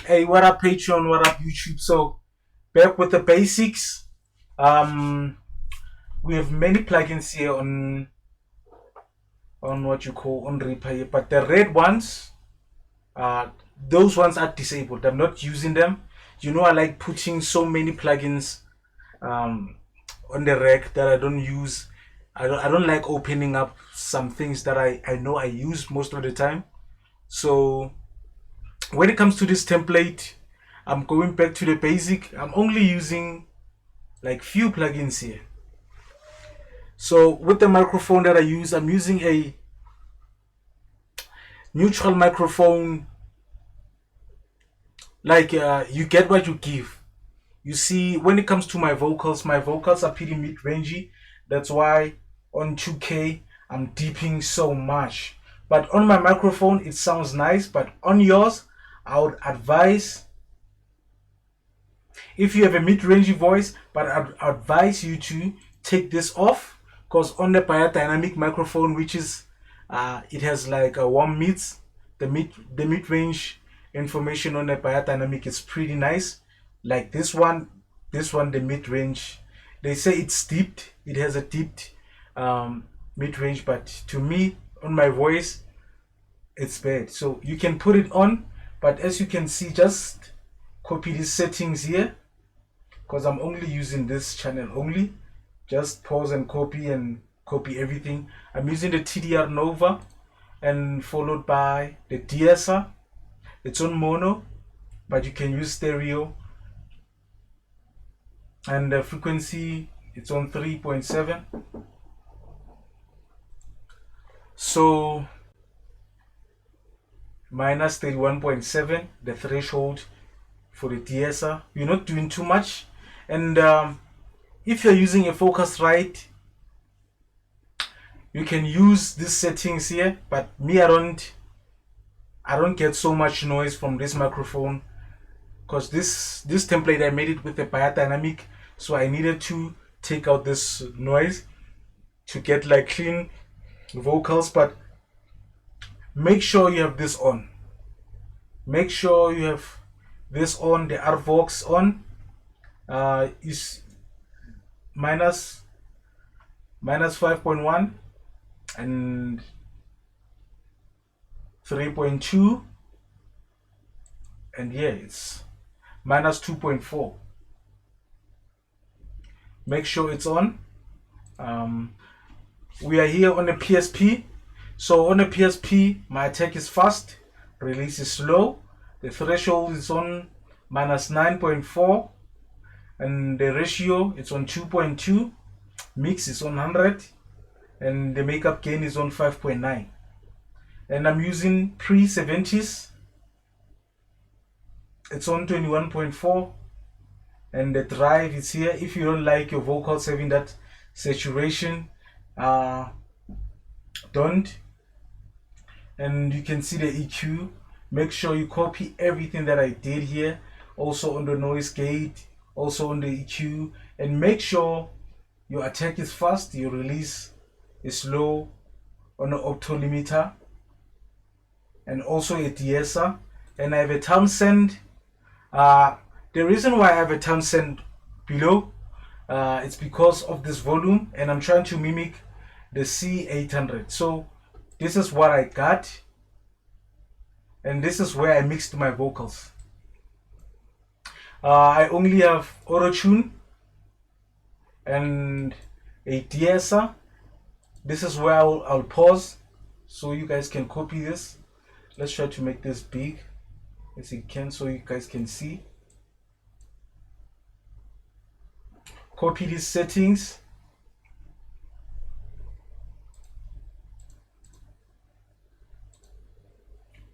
Hey, what up, Patreon? What up, YouTube? So, back with the basics. Um, we have many plugins here on what you call on Reaper here, but the red ones, uh, those ones are disabled. I'm not using them. You know, I like putting so many plugins um on the rack that I don't use. I don't like opening up some things that I know I use most of the time. So when it comes to this template, I'm going back to the basic. I'm only using like few plugins here. So with the microphone that I use, I'm using a neutral microphone. Like you get what you give. You see, when it comes to my vocals are pretty mid-rangey. That's why on 2K I'm deeping so much. But on my microphone it sounds nice. But on yours, I would advise, if you have a mid-rangey voice, but I'd advise you to take this off, because on the biodynamic microphone, which is it has like a warm mids, the mid-range information on the biodynamic is pretty nice. Like this one the mid-range, they say it's deeped, it has a deeped mid-range, but to me on my voice it's bad. So you can put it on, but as you can see, just copy these settings here, because I'm only using this channel only. Just pause and copy everything. I'm using the TDR Nova and followed by the DSR. It's on mono, but you can use stereo, and the frequency it's on 3.7. So minus 31.7, the threshold for the DSR. You're not doing too much, and if you're using a Focusrite, you can use these settings here. But me, I don't get so much noise from this microphone, because this template I made it with a biodynamic, so I needed to take out this noise to get like clean vocals. But make sure you have this on. Make sure you have this on, the RVox on. Is minus 5.1 and 3.2, and yeah, it's minus 2.4. Make sure it's on. We are here on the PSP. So on the PSP, my attack is fast, release is slow. The threshold is on minus 9.4, and the ratio it's on 2.2. Mix is on 100, and the makeup gain is on 5.9. And I'm using pre-70s. It's on 21.4, and the drive is here. If you don't like your vocals having that saturation, don't. And you can see the EQ. Make sure you copy everything that I did here, also on the noise gate, also on the EQ, and make sure your attack is fast, your release is slow on the opto limiter, and also a DSR. And I have a Townsend. The reason why I have a Townsend below, it's because of this volume, and I'm trying to mimic the C800. So this is what I got, and this is where I mixed my vocals. I only have Autotune and a DSR. This is where I'll pause so you guys can copy this. Let's try to make this big as you can so you guys can see. Copy these settings.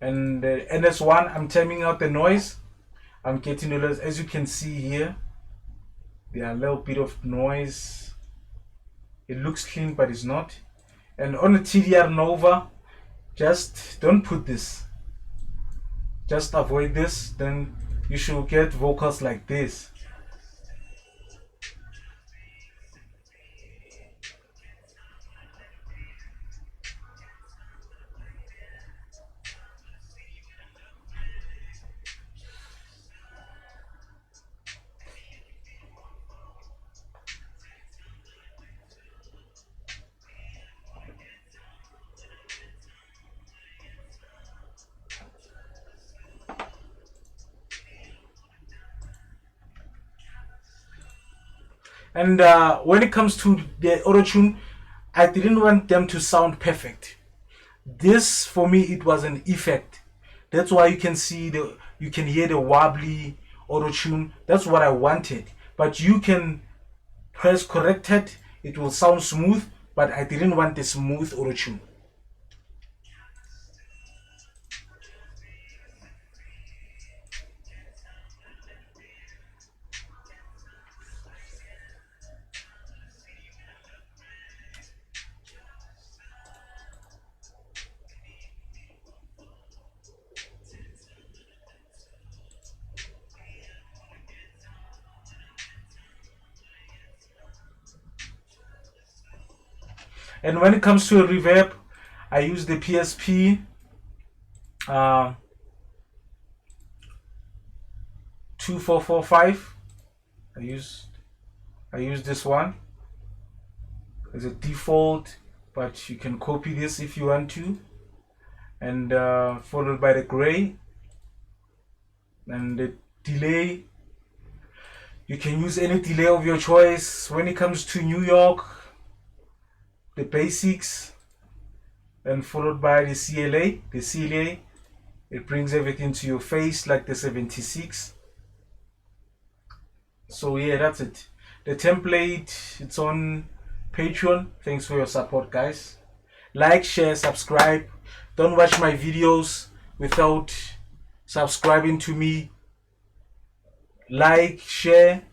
And NS1, I'm timing out the noise. I'm getting a little, as you can see here, there are a little bit of noise. It looks clean, but it's not. And on the TDR Nova, just don't put this. Just avoid this. Then you should get vocals like this. And when it comes to the Autotune, I didn't want them to sound perfect. This for me, it was an effect. That's why you can see you can hear the wobbly Autotune. That's what I wanted. But you can press corrected, it will sound smooth, but I didn't want the smooth Autotune. And when it comes to a reverb, I use the PSP 2445. I use this one as a default, but you can copy this if you want to. And followed by the gray and the delay. You can use any delay of your choice. When it comes to New York, the basics, and followed by the CLA. The CLA, it brings everything to your face like the 76. So yeah, that's it. The template, it's on Patreon. Thanks for your support, guys. Like, share, subscribe. Don't watch my videos without subscribing to me. Like, share,